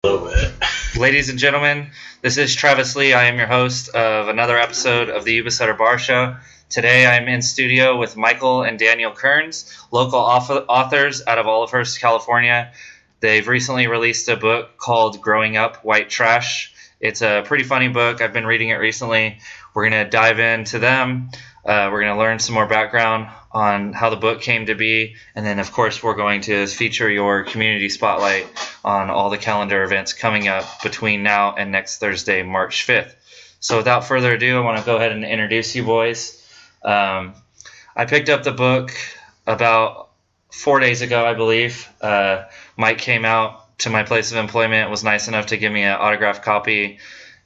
little bit. Ladies and gentlemen, this is Travis Lee. I am your host of another episode of the Yuba Sutter Bars Show. Today I'm in studio with Michael and Daniel Kearns, local authors out of Olivehurst, California. They've recently released a book called Growing Up White Trash. It's a pretty funny book. I've been reading it recently. We're going to dive into them. We're going to learn some more background on how the book came to be. And then, of course, we're going to feature your community spotlight on all the calendar events coming up between now and next Thursday, March 5th. So without further ado, I want to go ahead and introduce you boys. I picked up the book about 4 days ago, I believe. Mike came out to my place of employment, was nice enough to give me an autographed copy,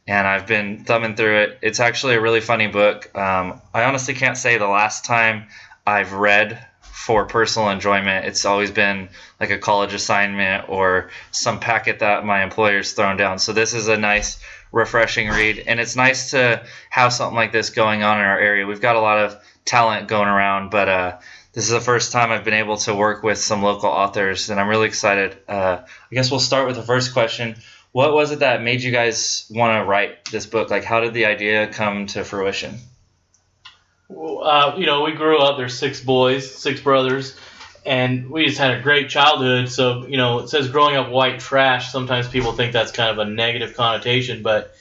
and I've been thumbing through it. It's actually a really funny book. I honestly can't say the last time I've read for personal enjoyment. It's always been like a college assignment or some packet that my employer's thrown down. So this is a nice, refreshing read, and it's nice to have something like this going on in our area. We've got a lot of talent going around, but this is the first time I've been able to work with some local authors, and I'm really excited. I guess we'll start with the first question. What was it that made you guys want to write this book? Like, how did the idea come to fruition? Well, we grew up. There's 6 boys, 6 brothers, and we just had a great childhood. So, it says growing up white trash. Sometimes people think that's kind of a negative connotation, but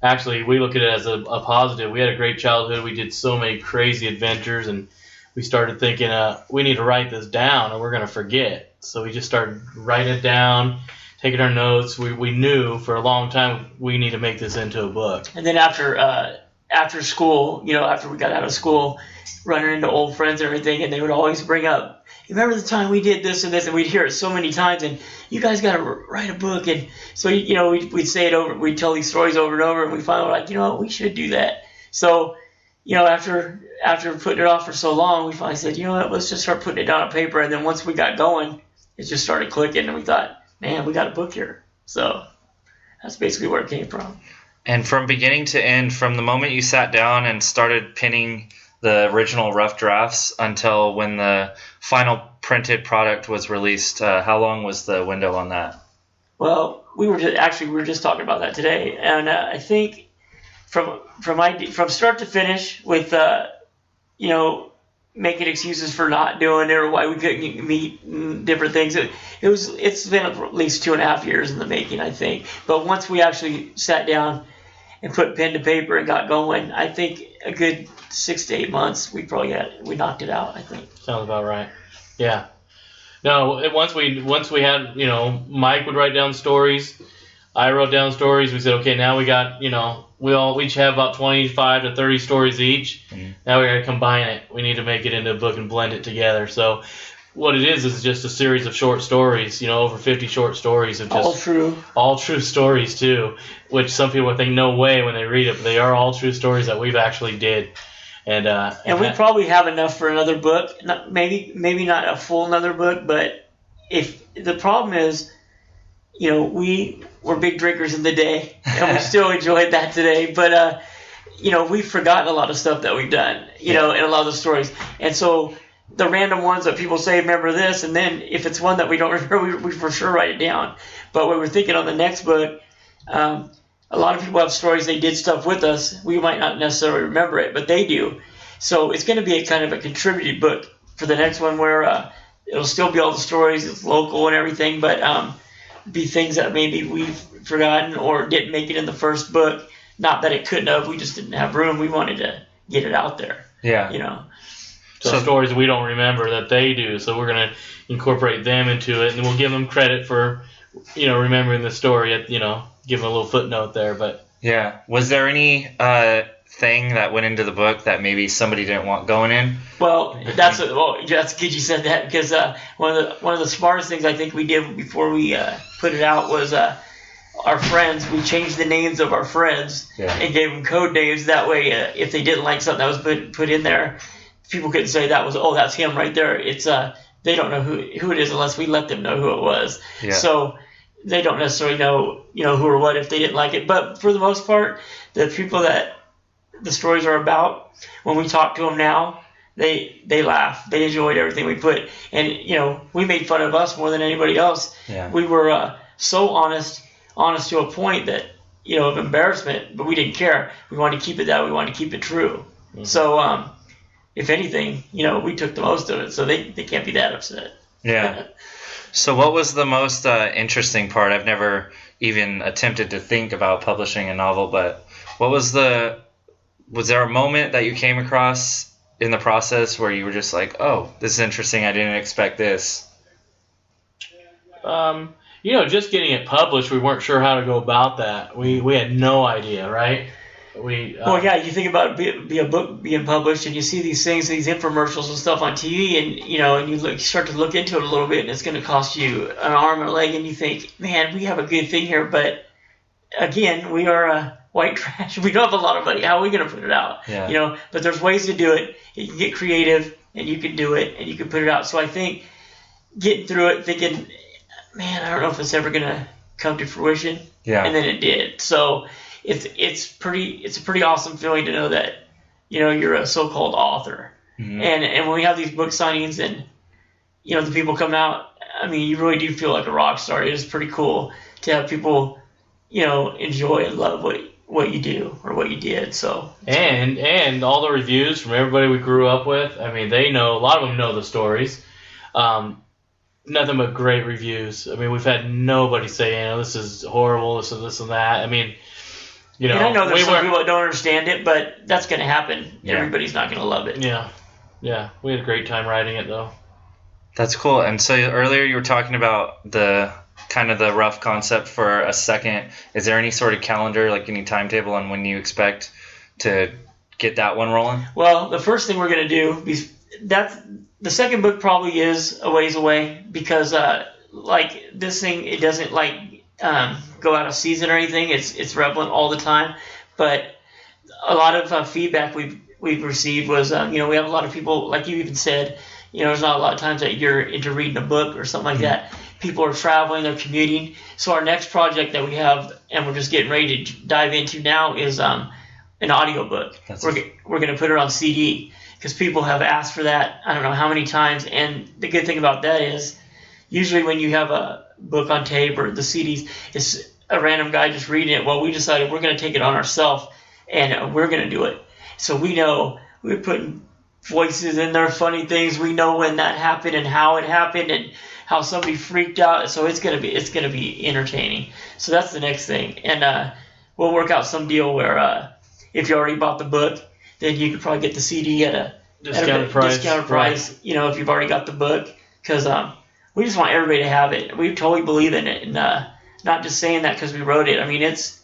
actually we look at it as a positive. We had a great childhood. We did so many crazy adventures, and we started thinking, we need to write this down or we're going to forget. So we just started writing it down, taking our notes. We knew for a long time we need to make this into a book. And then after school, after we got out of school, running into old friends and everything, and they would always bring up, you remember the time we did this and this, and we'd hear it so many times, and you guys got to write a book. And so, we'd say it over, we'd tell these stories over and over, and we finally were like, what, we should do that. So, after putting it off for so long, we finally said, what, let's just start putting it down on paper. And then once we got going, it just started clicking, and we thought, man, we got a book here. So that's basically where it came from. And from beginning to end, from the moment you sat down and started pinning the original rough drafts until when the final printed product was released, how long was the window on that? Well, we were just talking about that today, and I think from start to finish with making excuses for not doing it or why we couldn't meet and different things. It's been at least 2.5 years in the making, I think. But once we actually sat down and put pen to paper and got going, I think a good 6 to 8 months we knocked it out, I think. Sounds about right. Yeah. No, once we had, Mike would write down stories. I wrote down stories. We said, okay, now we got, we all each have about 25 to 30 stories each. Mm-hmm. Now we got to combine it. We need to make it into a book and blend it together. So what it is just a series of short stories, over 50 short stories of just all true stories too, which some people think no way when they read it, but they are all true stories that we've actually did. And we probably have enough for another book. Maybe not a full another book, but if the problem is, we're big drinkers in the day, and we still enjoyed that today. But, we've forgotten a lot of stuff that we've done, in a lot of the stories. And so the random ones that people say, remember this, and then if it's one that we don't remember, we for sure write it down. But when we're thinking on the next book, a lot of people have stories, they did stuff with us. We might not necessarily remember it, but they do. So it's going to be a kind of a contributed book for the next one where it'll still be all the stories, it's local and everything, but be things that maybe we've forgotten or didn't make it in the first book. Not that it couldn't have, we just didn't have room. We wanted to get it out there. Yeah. So stories we don't remember that they do. So we're going to incorporate them into it, and we'll give them credit for, remembering the story. Give them a little footnote there. But yeah, was there any thing that went into the book that maybe somebody didn't want going in? Well, that's good you said that, because one of the smartest things I think we did before we put it out was our friends. We changed the names of our friends and gave them code names. That way, if they didn't like something that was put in there, people couldn't say that's him right there. It's they don't know who it is unless we let them know who it was. Yeah. So they don't necessarily know who or what if they didn't like it. But for the most part, the people that the stories are about, when we talk to them now, they laugh. They enjoyed everything we put. And we made fun of us more than anybody else. Yeah. We were so honest on us to a point that, of embarrassment, but we didn't care. We wanted to keep it that. We wanted to keep it true. Mm-hmm. So, if anything, we took the most of it, so they can't be that upset. Yeah. So what was the most interesting part? I've never even attempted to think about publishing a novel, but was there a moment that you came across in the process where you were just like, oh, this is interesting, I didn't expect this? Just getting it published, we weren't sure how to go about that. We had no idea, right? You think about a book being published, and you see these things, these infomercials and stuff on TV, and you start to look into it a little bit, and it's going to cost you an arm and a leg, and you think, man, we have a good thing here, but again, we are white trash. We don't have a lot of money. How are we going to put it out? Yeah. But there's ways to do it. You can get creative, and you can do it, and you can put it out. So I think getting through it, thinking, man, I don't know if it's ever going to come to fruition. Yeah. And then it did. So it's a pretty awesome feeling to know that, you're a so-called author. Mm-hmm. And when we have these book signings and, the people come out, I mean, you really do feel like a rock star. It is pretty cool to have people, enjoy and love what you do or what you did. So and all the reviews from everybody we grew up with, I mean, a lot of them know the stories. Nothing but great reviews. I mean, we've had nobody say, this is horrible, this and that. I mean, and I know there's some people that don't understand it, but that's going to happen. Yeah. Everybody's not going to love it. Yeah. We had a great time writing it, though. That's cool. And so earlier you were talking about the kind of the rough concept for a second. Is there any sort of calendar, like any timetable on when you expect to get that one rolling? Well, the first thing we're going to do, the second book probably is a ways away because, this thing, it doesn't, go out of season or anything. It's relevant all the time. But a lot of feedback we've received was, we have a lot of people, like you even said, there's not a lot of times that you're into reading a book or something like that. People are traveling, they're commuting. So our next project that we have, and we're just getting ready to dive into now, is an audiobook. We're going to put it on CD because people have asked for that I don't know how many times. And the good thing about that is usually when you have a book on tape or the CDs, it's a random guy just reading it. Well, we decided we're going to take it on ourselves and we're going to do it. So we know we're putting voices in there, funny things. We know when that happened and how it happened and how somebody freaked out. So it's gonna be entertaining. So that's the next thing, and we'll work out some deal where if you already bought the book, then you could probably get the CD at a discounted price. Right. If you've already got the book, because we just want everybody to have it. We totally believe in it, and not just saying that because we wrote it. I mean, it's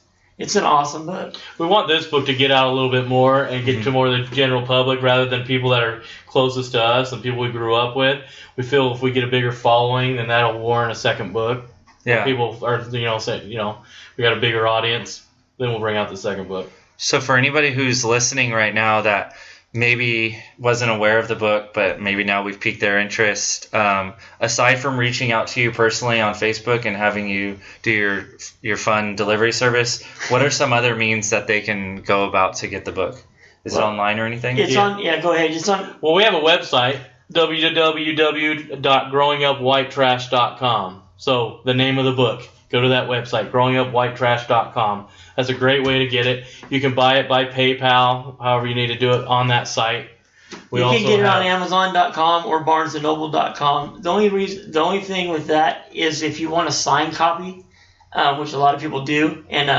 an awesome book. We want this book to get out a little bit more and get to more of the general public rather than people that are closest to us and people we grew up with. We feel if we get a bigger following, then that'll warrant a second book. Yeah. People are, say, we got a bigger audience, then we'll bring out the second book. So for anybody who's listening right now that maybe wasn't aware of the book, but maybe now we've piqued their interest, aside from reaching out to you personally on Facebook and having you do your fun delivery service, what are some other means that they can go about to get the book? Is it online or anything? It's on. Yeah, go ahead. It's on. Well, we have a website, www.growingupwhitetrash.com. So the name of the book. Go to that website, growingupwhitetrash.com. That's a great way to get it. You can buy it by PayPal, however you need to do it on that site. You can get it on Amazon.com or BarnesandNoble.com. The only thing with that is if you want a signed copy, which a lot of people do, and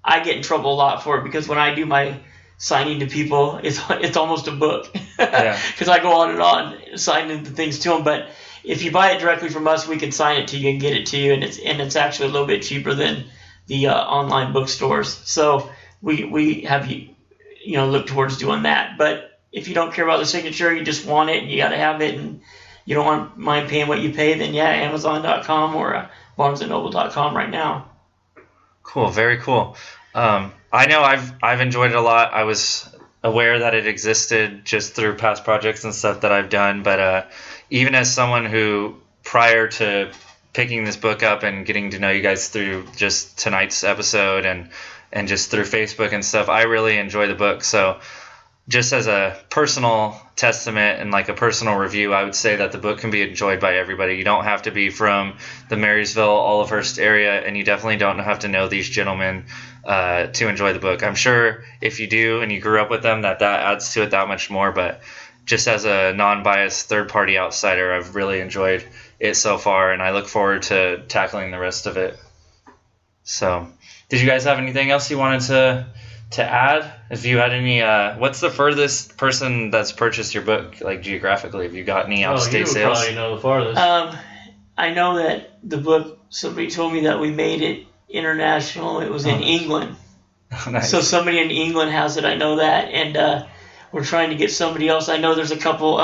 I get in trouble a lot for it because when I do my signing to people, it's almost a book because I go on and on signing the things to them. But if you buy it directly from us, we can sign it to you and get it to you, and it's actually a little bit cheaper than the online bookstores. So we have you look towards doing that. But if you don't care about the signature, you just want it and you got to have it, and you don't mind paying what you pay, then Amazon.com or BarnesandNoble.com right now. Cool, very cool. I know I've enjoyed it a lot. I was aware that it existed just through past projects and stuff that I've done, but even as someone who, prior to picking this book up and getting to know you guys through just tonight's episode and just through Facebook and stuff, I really enjoy the book. So just as a personal testament and like a personal review, I would say that the book can be enjoyed by everybody. You don't have to be from the Marysville, Olivehurst area, and you definitely don't have to know these gentlemen to enjoy the book. I'm sure if you do and you grew up with them, that adds to it that much more. But just as a non-biased third-party outsider, I've really enjoyed it so far, and I look forward to tackling the rest of it. So, did you guys have anything else you wanted to add? If you had any, what's the furthest person that's purchased your book, like geographically? Have you got any out-of-state sales? Probably know the farthest. I know that the book, somebody told me that we made it international. It was in England. Nice. So somebody in England has it. I know that, and we're trying to get somebody else. I know there's a couple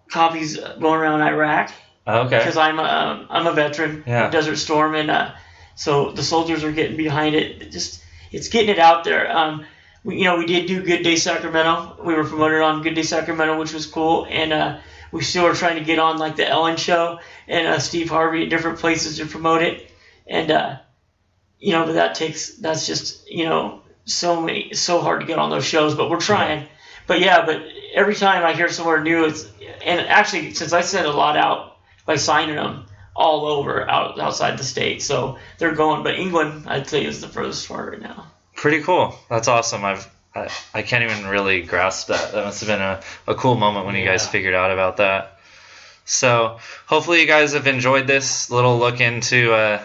copies going around Iraq. Okay. Because I'm a veteran of Desert Storm, and so the soldiers are getting behind it. It's getting it out there. We did do Good Day Sacramento. We were promoted on Good Day Sacramento, which was cool, and we still are trying to get on like the Ellen Show and Steve Harvey at different places to promote it, and but that's just so hard to get on those shows, but we're trying. But every time I hear somewhere new, and actually since I send a lot out by signing them all over outside the state, so they're going. But England, I'd say, is the furthest far right now. Pretty cool. That's awesome. I can't even really grasp that. That must have been a cool moment when you guys figured out about that. So hopefully you guys have enjoyed this little look into.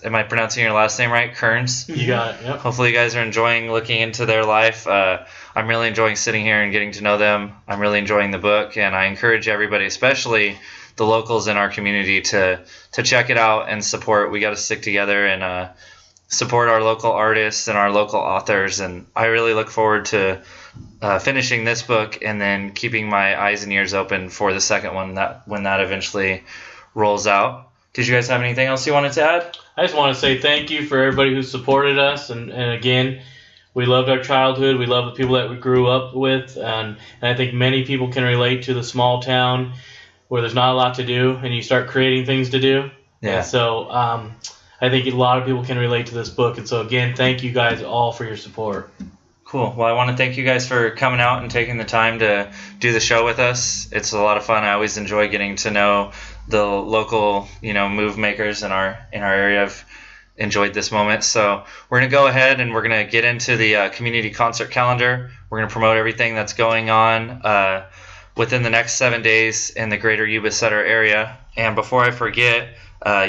Am I pronouncing your last name right? Kearns? You got it. Yep. Hopefully you guys are enjoying looking into their life. I'm really enjoying sitting here and getting to know them. I'm really enjoying the book, and I encourage everybody, especially the locals in our community, to check it out and support. We got to stick together and support our local artists and our local authors. And I really look forward to finishing this book and then keeping my eyes and ears open for the second one when that eventually rolls out. Did you guys have anything else you wanted to add? I just want to say thank you for everybody who supported us, and again, we loved our childhood. We love the people that we grew up with, and I think many people can relate to the small town where there's not a lot to do, and you start creating things to do. Yeah. And so I think a lot of people can relate to this book, and so again, thank you guys all for your support. Cool. Well, I want to thank you guys for coming out and taking the time to do the show with us. It's a lot of fun. I always enjoy getting to know the local, move makers in our area. I've enjoyed this moment. So we're going to go ahead and we're going to get into the community concert calendar. We're going to promote everything that's going on within the next 7 days in the greater Yuba Sutter area. And before I forget,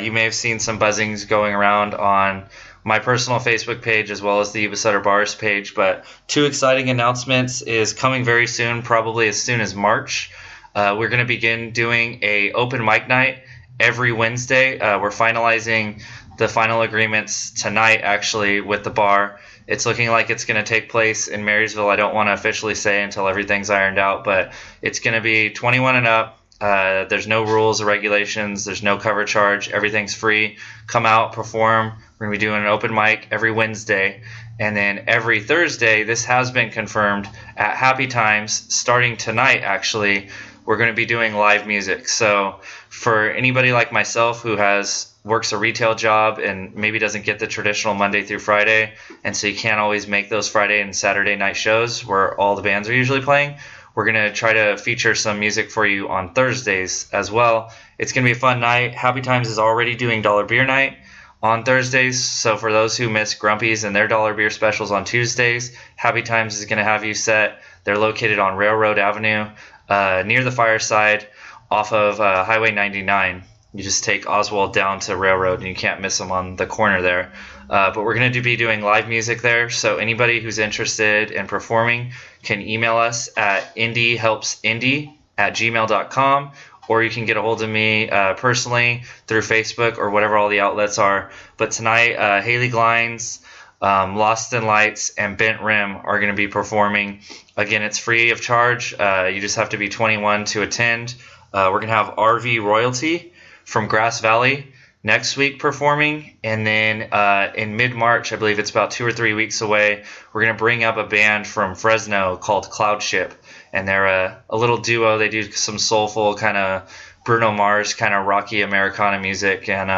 you may have seen some buzzings going around on my personal Facebook page as well as the Yuba Sutter Bars page, but 2 exciting announcements is coming very soon, probably as soon as March. We're going to begin doing a open mic night every Wednesday. We're finalizing the final agreements tonight, actually, with the bar. It's looking like it's going to take place in Marysville. I don't want to officially say until everything's ironed out, but it's going to be 21 and up. There's no rules or regulations. There's no cover charge. Everything's free. Come out, perform. We're going to be doing an open mic every Wednesday. And then every Thursday, this has been confirmed, at Happy Times, starting tonight, actually, we're going to be doing live music. So for anybody like myself who works a retail job and maybe doesn't get the traditional Monday through Friday, and so you can't always make those Friday and Saturday night shows where all the bands are usually playing, we're going to try to feature some music for you on Thursdays as well. It's going to be a fun night. Happy Times is already doing Dollar Beer Night on Thursdays, so for those who miss Grumpy's and their dollar beer specials on Tuesdays, Happy Times is going to have you set. They're located on Railroad Avenue near the Fireside off of Highway 99. You just take Oswald down to Railroad and you can't miss them on the corner there. But we're going to be doing live music there, so anybody who's interested in performing can email us at indiehelpsindy@gmail.com, or you can get a hold of me personally through Facebook or whatever all the outlets are. But tonight, Haley Glines, Lost in Lights, and Bent Rim are going to be performing. Again, it's free of charge. You just have to be 21 to attend. We're going to have RV Royalty from Grass Valley next week performing, and then in mid-March, I believe it's about 2 or 3 weeks away, we're going to bring up a band from Fresno called Cloud Ship, and they're a little duo. They do some soulful kind of Bruno Mars kind of rocky Americana music, and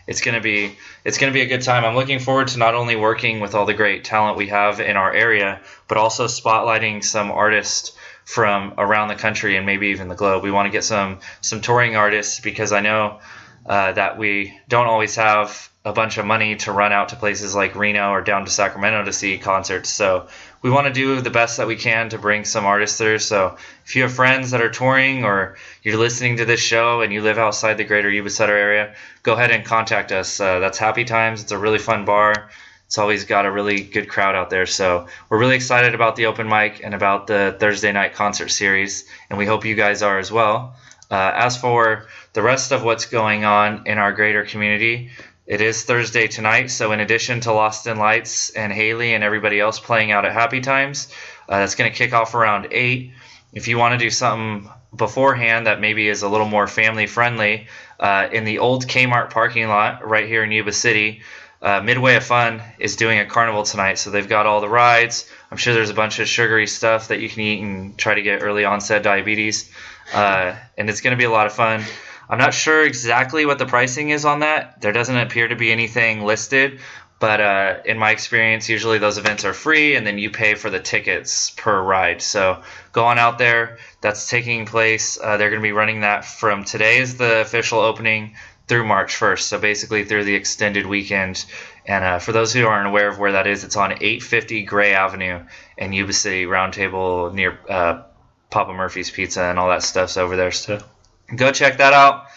it's gonna be a good time. I'm looking forward to not only working with all the great talent we have in our area, but also spotlighting some artists from around the country and maybe even the globe. We want to get some touring artists, because I know that we don't always have a bunch of money to run out to places like Reno or down to Sacramento to see concerts. So we want to do the best that we can to bring some artists there. So if you have friends that are touring, or you're listening to this show and you live outside the greater Yuba Sutter area, go ahead and contact us. That's Happy Times. It's a really fun bar. It's always got a really good crowd out there. So we're really excited about the open mic and about the Thursday night concert series, and we hope you guys are as well. As for the rest of what's going on in our greater community, it is Thursday tonight, so in addition to Lost in Lights and Haley and everybody else playing out at Happy Times, that's going to kick off around 8. If you want to do something beforehand that maybe is a little more family-friendly, in the old Kmart parking lot right here in Yuba City, Midway of Fun is doing a carnival tonight, so they've got all the rides. I'm sure there's a bunch of sugary stuff that you can eat and try to get early onset diabetes, and it's going to be a lot of fun. I'm not sure exactly what the pricing is on that. There doesn't appear to be anything listed, but in my experience, usually those events are free, and then you pay for the tickets per ride. So go on out there. That's taking place. They're going to be running that from today is the official opening through March 1st, so basically through the extended weekend. And for those who aren't aware of where that is, it's on 850 Gray Avenue in Yuba City, Round Table near Papa Murphy's Pizza and all that stuff's over there. So go check that out.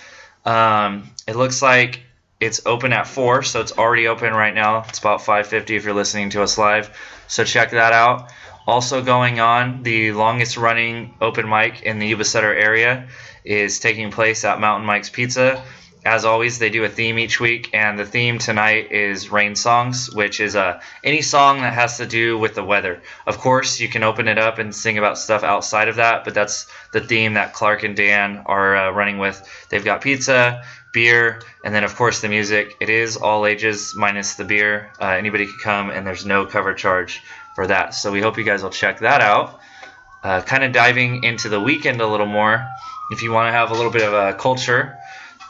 It looks like it's open at 4, so it's already open right now. It's about 5:50 if you're listening to us live, so check that out. Also going on, the longest running open mic in the Yuba Sutter area is taking place at Mountain Mike's Pizza. As always, they do a theme each week, and the theme tonight is rain songs, which is any song that has to do with the weather. Of course, you can open it up and sing about stuff outside of that, but that's the theme that Clark and Dan are running with. They've got pizza, beer, and then, of course, the music. It is all ages minus the beer. Anybody can come, and there's no cover charge for that. So we hope you guys will check that out. Kind of diving into the weekend a little more, if you want to have a little bit of a culture,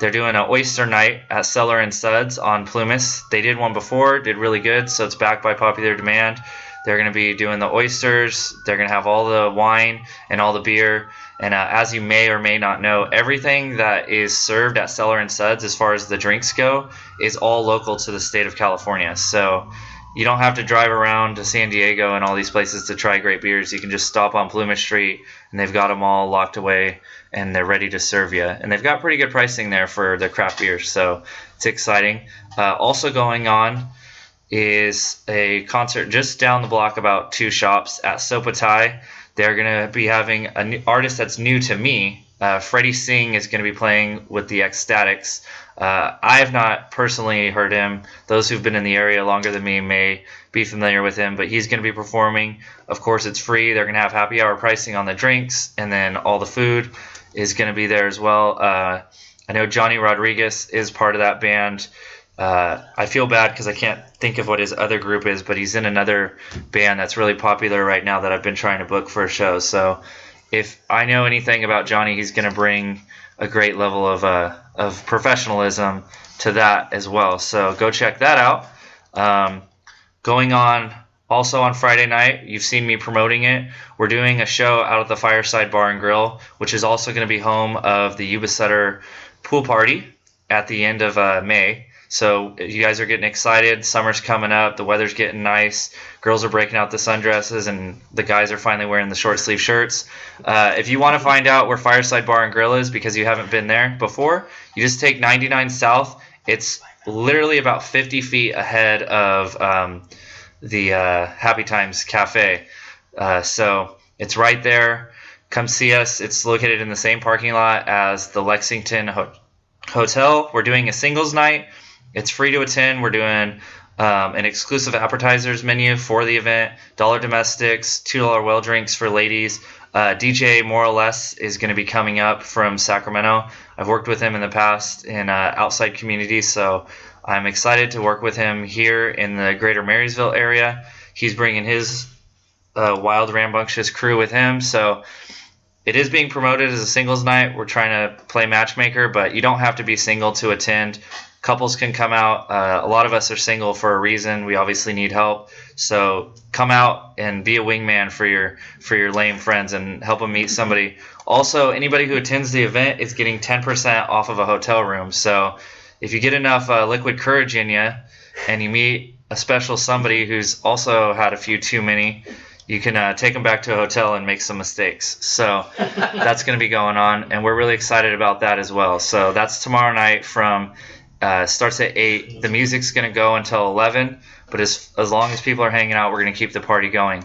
they're doing an oyster night at Cellar and Suds on Plumas. They did one before, did really good, so it's back by popular demand. They're going to be doing the oysters. They're going to have all the wine and all the beer. And as you may or may not know, everything that is served at Cellar and Suds, as far as the drinks go, is all local to the state of California. So you don't have to drive around to San Diego and all these places to try great beers. You can just stop on Plumas Street, and they've got them all locked away, and they're ready to serve you. And they've got pretty good pricing there for the craft beers, so it's exciting. Also going on is a concert just down the block, about 2 shops, at Sopatai. They're going to be having an new artist that's new to me. Freddie Singh is going to be playing with the Ecstatics. I have not personally heard him. Those who've been in the area longer than me may be familiar with him, but he's going to be performing. Of course, it's free. They're going to have happy hour pricing on the drinks, and then all the food is going to be there as well. I know Johnny Rodriguez is part of that band. I feel bad because I can't think of what his other group is, but he's in another band that's really popular right now that I've been trying to book for a show. So if I know anything about Johnny, he's going to bring a great level of professionalism to that as well. So go check that out. Going on also on Friday night, you've seen me promoting it. We're doing a show out at the Fireside Bar and Grill, which is also going to be home of the Yuba Sutter Pool Party at the end of May. So you guys are getting excited. Summer's coming up. The weather's getting nice. Girls are breaking out the sundresses, and the guys are finally wearing the short sleeve shirts. If you want to find out where Fireside Bar and Grill is because you haven't been there before, you just take 99 South. It's literally about 50 feet ahead of the Happy Times Cafe. So it's right there. Come see us. It's located in the same parking lot as the Lexington Hotel. We're doing a singles night. It's free to attend. We're doing an exclusive appetizers menu for the event, $1 domestics, $2 well drinks for ladies. DJ More or Less is going to be coming up from Sacramento. I've worked with him in the past in outside communities, so I'm excited to work with him here in the greater Marysville area. He's bringing his wild, rambunctious crew with him, so it is being promoted as a singles night. We're trying to play matchmaker, but you don't have to be single to attend. Couples can come out. A lot of us are single for a reason. We obviously need help. So come out and be a wingman for your lame friends and help them meet somebody. Also, anybody who attends the event is getting 10% off of a hotel room. So if you get enough liquid courage in you and you meet a special somebody who's also had a few too many, you can take them back to a hotel and make some mistakes. So that's going to be going on, and we're really excited about that as well. So that's tomorrow night from starts at 8. The music's going to go until 11, but as long as people are hanging out, we're going to keep the party going.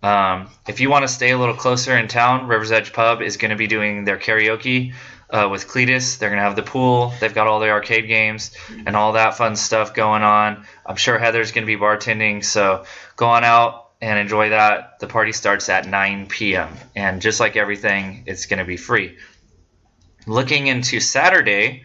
If you want to stay a little closer in town, River's Edge Pub is going to be doing their karaoke with Cletus. They're going to have the pool. They've got all the arcade games and all that fun stuff going on. I'm sure Heather's going to be bartending, so go on out and enjoy that. The party starts at 9 p.m. And just like everything, it's going to be free. Looking into Saturday,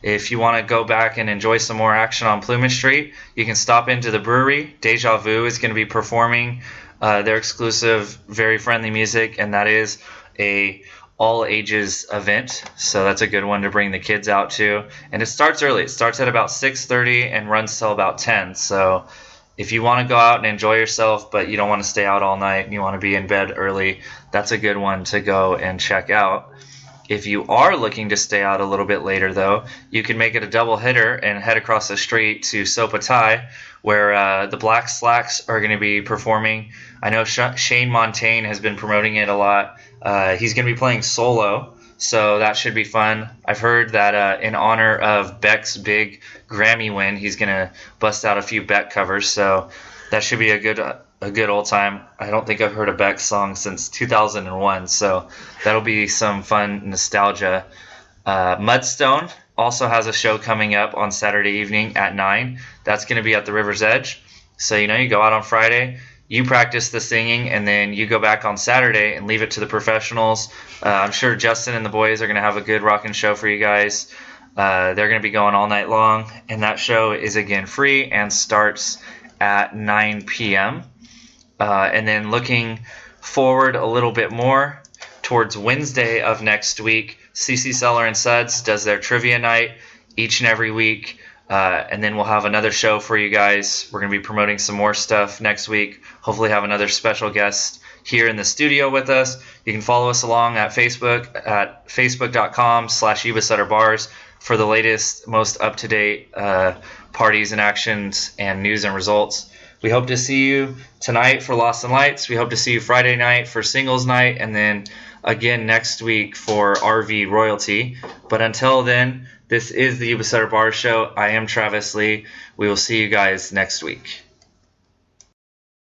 if you want to go back and enjoy some more action on Plymouth Street, you can stop into the brewery. Deja Vu is going to be performing their exclusive, very friendly music, and that is a all ages event. So that's a good one to bring the kids out to. And it starts early. It starts at about 6:30 and runs till about 10. So if you want to go out and enjoy yourself, but you don't want to stay out all night and you want to be in bed early, that's a good one to go and check out. If you are looking to stay out a little bit later, though, you can make it a double hitter and head across the street to Sopatai, where the Black Slacks are going to be performing. I know Shane Montaigne has been promoting it a lot. He's going to be playing solo, so that should be fun. I've heard that in honor of Beck's big Grammy win, he's going to bust out a few Beck covers, so that should be a good old time. I don't think I've heard a Beck song since 2001, so that'll be some fun nostalgia. Mudstone also has a show coming up on Saturday evening at 9. That's going to be at the River's Edge. So, you go out on Friday, you practice the singing, and then you go back on Saturday and leave it to the professionals. I'm sure Justin and the boys are going to have a good rockin' show for you guys. They're going to be going all night long, and that show is, again, free and starts at 9 p.m. And then looking forward a little bit more towards Wednesday of next week, CC Seller and Suds does their trivia night each and every week. And then we'll have another show for you guys. We're going to be promoting some more stuff next week. Hopefully have another special guest here in the studio with us. You can follow us along at Facebook at facebook.com/Yuba Sutter Bars for the latest, most up-to-date parties and actions and news and results. We hope to see you tonight for Lost in Lights. We hope to see you Friday night for Singles Night, and then again next week for RV Royalty. But until then, this is the Yuba Sutter Bars Show. I am Travis Lee. We will see you guys next week.